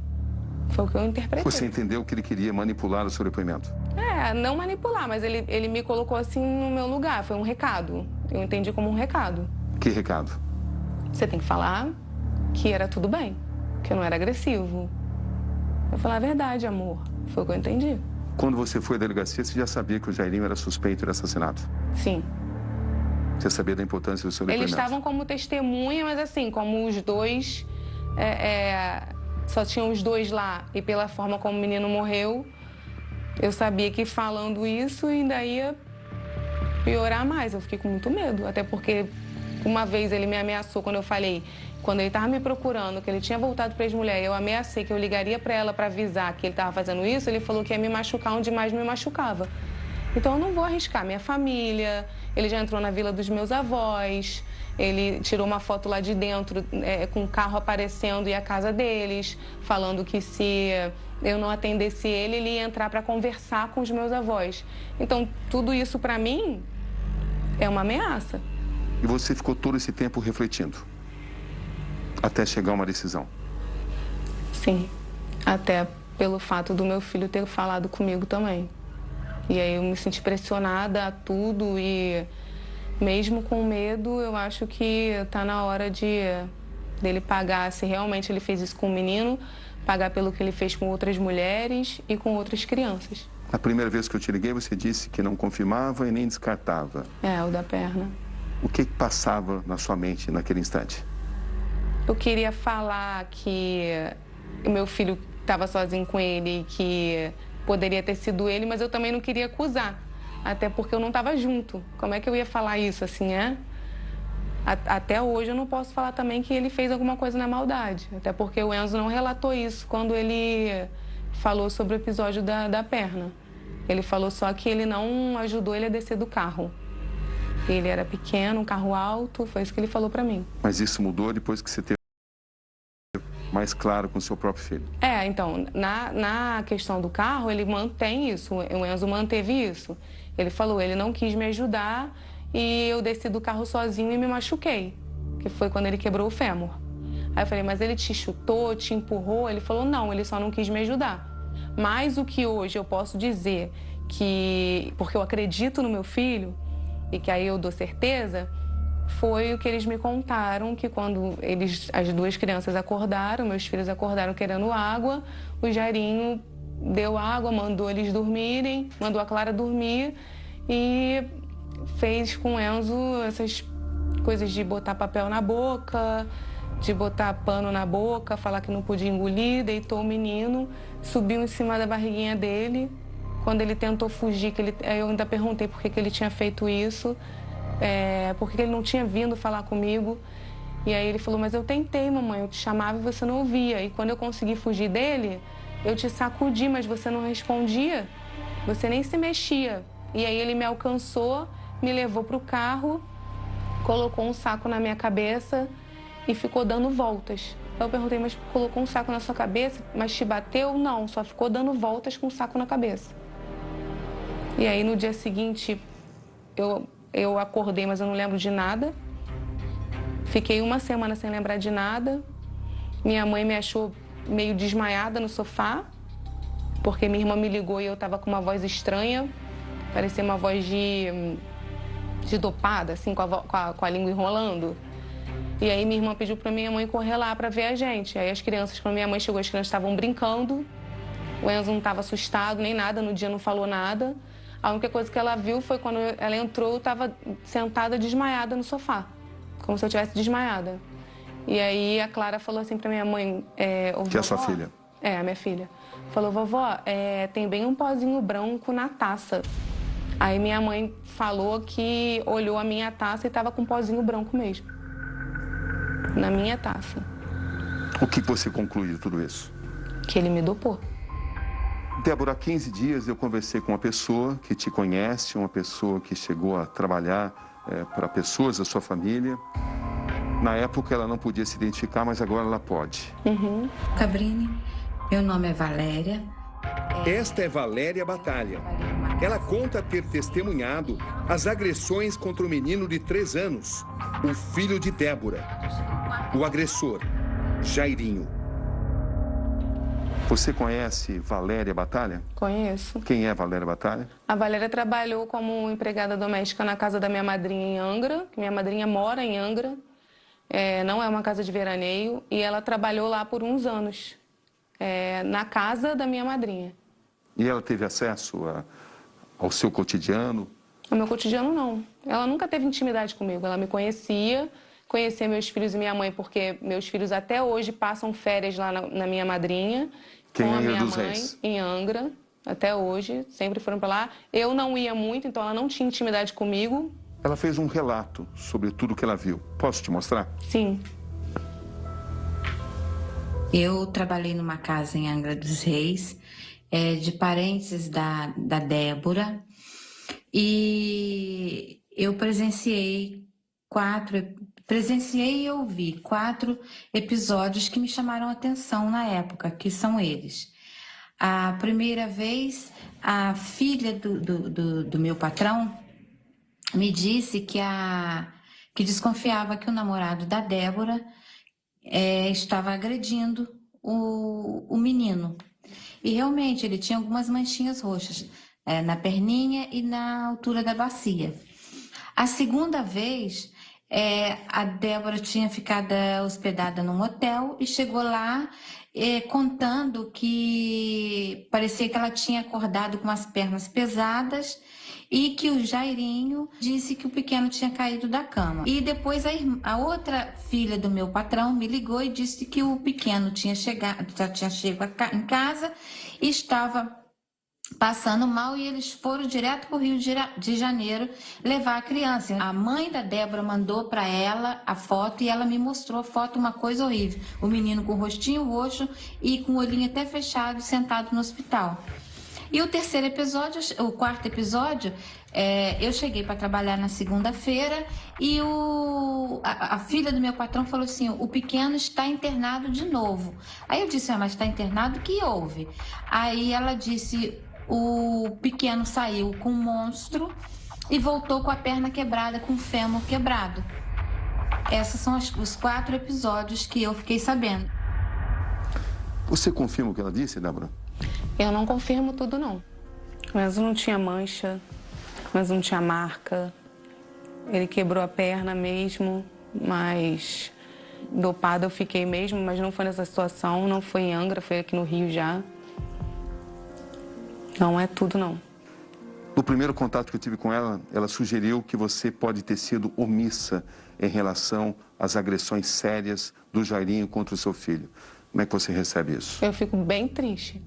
Foi o que eu interpretei. Você entendeu que ele queria manipular o seu depoimento? Não manipular, mas ele me colocou assim no meu lugar. Foi um recado. Eu entendi como um recado. Que recado? Você tem que falar que era tudo bem, que eu não era agressivo. Eu falar a verdade, amor. Foi o que eu entendi. Quando você foi à delegacia, você já sabia que o Jairinho era suspeito de assassinato? Sim. Você sabia da importância do seu depoimento? Eles estavam como testemunha, mas assim, como os dois... só tinham os dois lá. E pela forma como o menino morreu, eu sabia que falando isso ainda ia piorar mais. Eu fiquei com muito medo. Até porque uma vez ele me ameaçou quando eu falei... Quando ele estava me procurando, que ele tinha voltado para a ex-mulher, eu ameacei que eu ligaria para ela para avisar que ele estava fazendo isso, ele falou que ia me machucar onde mais me machucava. Então eu não vou arriscar minha família, ele já entrou na vila dos meus avós, ele tirou uma foto lá de dentro com o carro aparecendo e a casa deles, falando que se eu não atendesse ele, ele ia entrar para conversar com os meus avós. Então tudo isso para mim é uma ameaça. E você ficou todo esse tempo refletindo? Até chegar a uma decisão? Sim, até pelo fato do meu filho ter falado comigo também. E aí eu me senti pressionada a tudo e mesmo com medo, eu acho que tá na hora dele pagar, se realmente ele fez isso com o menino, pagar pelo que ele fez com outras mulheres e com outras crianças. A primeira vez que eu te liguei, você disse que não confirmava e nem descartava. O da perna. O que passava na sua mente naquele instante? Eu queria falar que o meu filho estava sozinho com ele, que poderia ter sido ele, mas eu também não queria acusar, até porque eu não estava junto. Como é que eu ia falar isso assim, Até hoje eu não posso falar também que ele fez alguma coisa na maldade, até porque o Enzo não relatou isso quando ele falou sobre o episódio da perna. Ele falou só que ele não ajudou ele a descer do carro. Ele era pequeno, um carro alto, foi isso que ele falou pra mim. Mas isso mudou depois que você teve mais claro com o seu próprio filho? Então, na questão do carro, ele mantém isso, o Enzo manteve isso. Ele falou, ele não quis me ajudar e eu desci do carro sozinho e me machuquei, que foi quando ele quebrou o fêmur. Aí eu falei, mas ele te chutou, te empurrou? Ele falou, não, ele só não quis me ajudar. Mas o que hoje eu posso dizer porque eu acredito no meu filho, e que aí eu dou certeza, foi o que eles me contaram, que quando as duas crianças acordaram, meus filhos acordaram querendo água, o Jairinho deu água, mandou eles dormirem, mandou a Clara dormir e fez com o Enzo essas coisas de botar papel na boca, de botar pano na boca, falar que não podia engolir, deitou o menino, subiu em cima da barriguinha dele. Quando ele tentou fugir, eu ainda perguntei por que ele tinha feito isso, por que ele não tinha vindo falar comigo. E aí ele falou, mas eu tentei, mamãe, eu te chamava e você não ouvia. E quando eu consegui fugir dele, eu te sacudi, mas você não respondia, você nem se mexia. E aí ele me alcançou, me levou para o carro, colocou um saco na minha cabeça e ficou dando voltas. Eu perguntei, mas colocou um saco na sua cabeça, mas te bateu? Não, só ficou dando voltas com um saco na cabeça. E aí no dia seguinte, eu acordei, mas eu não lembro de nada. Fiquei uma semana sem lembrar de nada. Minha mãe me achou meio desmaiada no sofá, porque minha irmã me ligou e eu estava com uma voz estranha, parecia uma voz de dopada, assim, com a língua enrolando. E aí minha irmã pediu para minha mãe correr lá para ver a gente. Aí as crianças, quando minha mãe chegou, as crianças estavam brincando. O Enzo não estava assustado nem nada, no dia não falou nada. A única coisa que ela viu foi quando ela entrou, eu estava sentada desmaiada no sofá, como se eu estivesse desmaiada. E aí a Clara falou assim para minha mãe... Que é a sua filha? É, a minha filha. Falou, vovó, tem bem um pozinho branco na taça. Aí minha mãe falou que olhou a minha taça e estava com um pozinho branco mesmo. Na minha taça. O que você conclui de tudo isso? Que ele me dopou. Débora, há 15 dias eu conversei com uma pessoa que te conhece, uma pessoa que chegou a trabalhar para pessoas da sua família. Na época ela não podia se identificar, mas agora ela pode. Uhum. Cabrini, meu nome é Valéria. Esta é Valéria Batalha. Ela conta ter testemunhado as agressões contra o menino de 3 anos, o filho de Débora. O agressor, Jairinho. Você conhece Valéria Batalha? Conheço. Quem é Valéria Batalha? A Valéria trabalhou como empregada doméstica na casa da minha madrinha em Angra. Minha madrinha mora em Angra. Não é uma casa de veraneio. E ela trabalhou lá por uns anos, na casa da minha madrinha. E ela teve acesso ao seu cotidiano? Ao meu cotidiano, não. Ela nunca teve intimidade comigo. Ela me conhecia meus filhos e minha mãe, porque meus filhos até hoje passam férias lá na minha madrinha. Quem com a é minha dos mãe, Reis? em Angra, até hoje. Sempre foram para lá. Eu não ia muito, então ela não tinha intimidade comigo. Ela fez um relato sobre tudo que ela viu. Posso te mostrar? Sim. Eu trabalhei numa casa em Angra dos Reis, de parentes da Débora, e eu presenciei e ouvi 4 episódios que me chamaram a atenção na época, que são eles. A primeira vez, a filha do meu patrão me disse que desconfiava que o namorado da Débora estava agredindo o menino. E realmente ele tinha algumas manchinhas roxas na perninha e na altura da bacia. A segunda vez, a Débora tinha ficado hospedada num hotel e chegou lá contando que parecia que ela tinha acordado com as pernas pesadas e que o Jairinho disse que o pequeno tinha caído da cama. E depois a outra filha do meu patrão me ligou e disse que o pequeno já tinha chegado em casa e estava passando mal, e eles foram direto para o Rio de Janeiro levar a criança. A mãe da Débora mandou para ela a foto e ela me mostrou a foto, uma coisa horrível. O menino com o rostinho roxo e com o olhinho até fechado, sentado no hospital. E o terceiro episódio, o quarto episódio, eu cheguei para trabalhar na segunda-feira e a filha do meu patrão falou assim, o pequeno está internado de novo. Aí eu disse, mas está internado? O que houve? Aí ela disse, o pequeno saiu com um monstro e voltou com a perna quebrada, com o fêmur quebrado. Esses são os 4 episódios que eu fiquei sabendo. Você confirma o que ela disse, Débora? Eu não confirmo tudo, não. Mas não tinha mancha, mas não tinha marca. Ele quebrou a perna mesmo, mas dopada eu fiquei mesmo, mas não foi nessa situação, não foi em Angra, foi aqui no Rio já. Não é tudo, não. No primeiro contato que eu tive com ela, ela sugeriu que você pode ter sido omissa em relação às agressões sérias do Jairinho contra o seu filho. Como é que você recebe isso? Eu fico bem triste.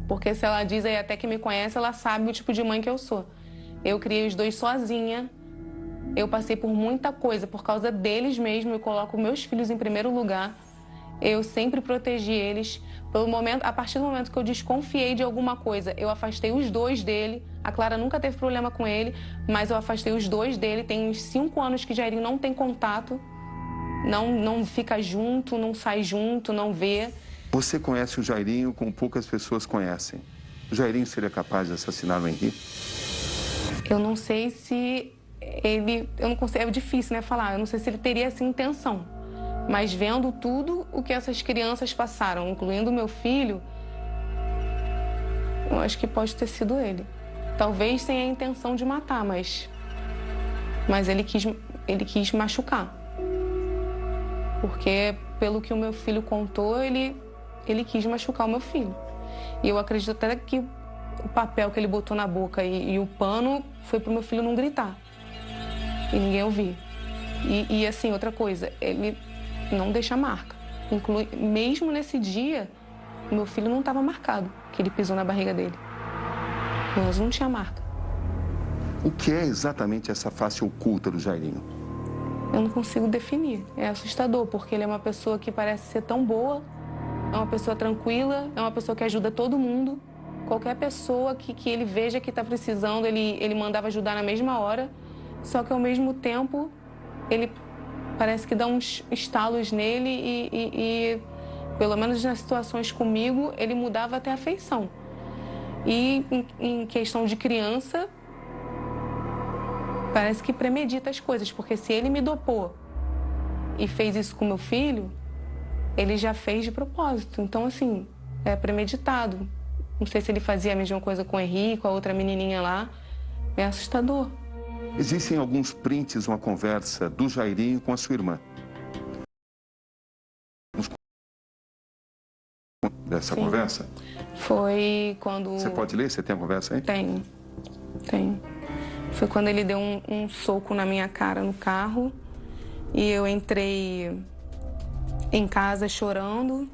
Porque se ela diz aí até que me conhece, ela sabe o tipo de mãe que eu sou. Eu criei os 2 sozinha. Eu passei por muita coisa, por causa deles mesmo, eu coloco meus filhos em primeiro lugar. Eu sempre protegi eles. A partir do momento que eu desconfiei de alguma coisa, eu afastei os dois dele. A Clara nunca teve problema com ele, mas eu afastei os dois dele. Tem uns 5 anos que Jairinho não tem contato, não fica junto, não sai junto, não vê. Você conhece o Jairinho como poucas pessoas conhecem. O Jairinho seria capaz de assassinar o Henri? Eu não sei se ele... Eu não consigo, é difícil, né, falar. Eu não sei se ele teria essa intenção. Mas vendo tudo o que essas crianças passaram, incluindo o meu filho, eu acho que pode ter sido ele. Talvez sem a intenção de matar, mas ele quis machucar. Porque, pelo que o meu filho contou, ele quis machucar o meu filho. E eu acredito até que o papel que ele botou na boca e o pano foi pro meu filho não gritar. E ninguém ouvir. E assim, outra coisa, ele não deixa marca. Mesmo nesse dia, o meu filho não estava marcado, que ele pisou na barriga dele. Mas não tinha marca. O que é exatamente essa face oculta do Jairinho? Eu não consigo definir. É assustador, porque ele é uma pessoa que parece ser tão boa, é uma pessoa tranquila, é uma pessoa que ajuda todo mundo. Qualquer pessoa que ele veja que está precisando, ele mandava ajudar na mesma hora. Só que, ao mesmo tempo, ele parece que dá uns estalos nele e pelo menos nas situações comigo, ele mudava até a feição. E em questão de criança, parece que premedita as coisas, porque se ele me dopou e fez isso com meu filho, ele já fez de propósito. Então, assim, é premeditado. Não sei se ele fazia a mesma coisa com o Henri, com a outra menininha lá. É assustador. Existem alguns prints, uma conversa do Jairinho com a sua irmã. Dessa Sim. Conversa? Foi quando... Você pode ler? Você tem a conversa aí? Tenho. Foi quando ele deu um soco na minha cara no carro e eu entrei em casa chorando.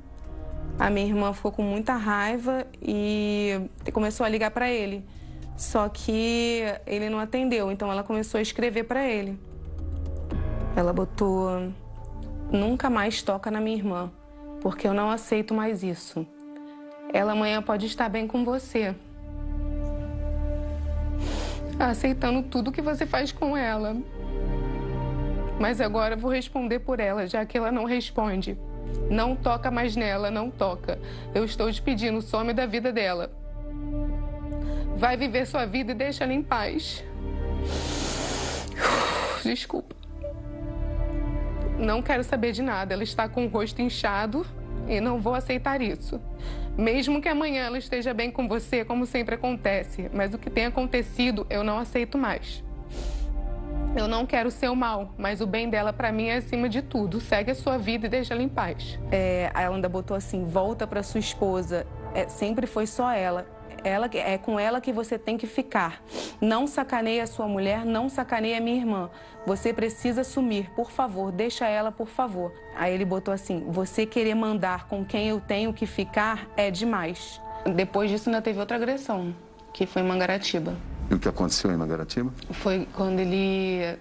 A minha irmã ficou com muita raiva e começou a ligar para ele. Só que ele não atendeu, então ela começou a escrever para ele. Ela botou: nunca mais toca na minha irmã, porque eu não aceito mais isso. Ela amanhã pode estar bem com você, aceitando tudo que você faz com ela. Mas agora eu vou responder por ela, já que ela não responde. Não toca mais nela, não toca. Eu estou te pedindo, some da vida dela. Vai viver sua vida e deixa ela em paz. Desculpa. Não quero saber de nada. Ela está com o rosto inchado e não vou aceitar isso. Mesmo que amanhã ela esteja bem com você, como sempre acontece. Mas o que tem acontecido, eu não aceito mais. Eu não quero o seu mal, mas o bem dela pra mim é acima de tudo. Segue a sua vida e deixa ela em paz. Ela ainda botou assim: volta pra sua esposa. Sempre foi só ela. É com ela que você tem que ficar. Não sacaneie a sua mulher, não sacaneie a minha irmã. Você precisa sumir, por favor, deixa ela, por favor. Aí ele botou assim: você querer mandar com quem eu tenho que ficar é demais. Depois disso ainda teve outra agressão, que foi em Mangaratiba. E o que aconteceu em Mangaratiba? Foi quando ele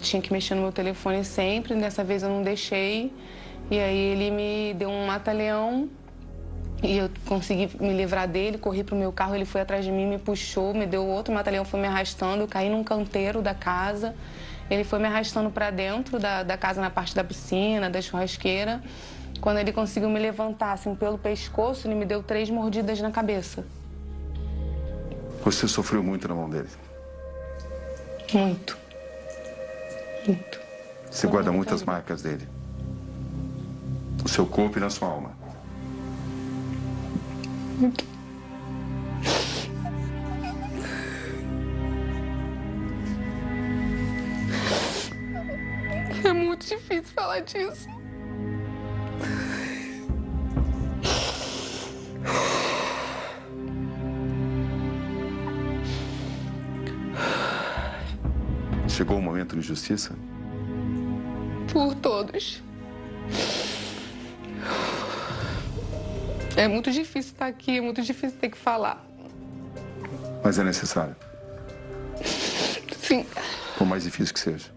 tinha que mexer no meu telefone sempre, dessa vez eu não deixei. E aí ele me deu um mata-leão. E eu consegui me livrar dele, corri pro meu carro, ele foi atrás de mim, me puxou, me deu outro mata-leão, foi me arrastando, eu caí num canteiro da casa. Ele foi me arrastando para dentro da casa, na parte da piscina, da churrasqueira. Quando ele conseguiu me levantar, assim, pelo pescoço, ele me deu 3 mordidas na cabeça. Você sofreu muito na mão dele? Muito. Muito. Você guarda muitas marcas dele? No seu corpo e na sua alma? Muito. É muito difícil falar disso. Chegou o momento de justiça? Por todos. É muito difícil estar aqui, é muito difícil ter que falar. Mas é necessário. Sim. Por mais difícil que seja.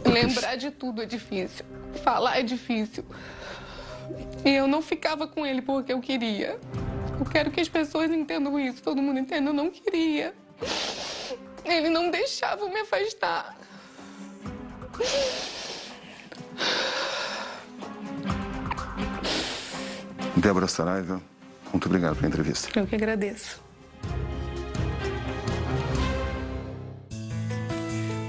Lembrar de tudo é difícil. Falar é difícil. E eu não ficava com ele porque eu queria. Eu quero que as pessoas entendam isso, todo mundo entenda, eu não queria. Ele não deixava eu me afastar. Débora Saraiva, muito obrigado pela entrevista. Eu que agradeço.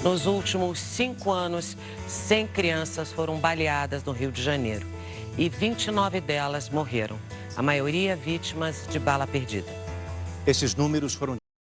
Nos últimos 5 anos, 100 crianças foram baleadas no Rio de Janeiro e 29 delas morreram, a maioria vítimas de bala perdida. Esses números foram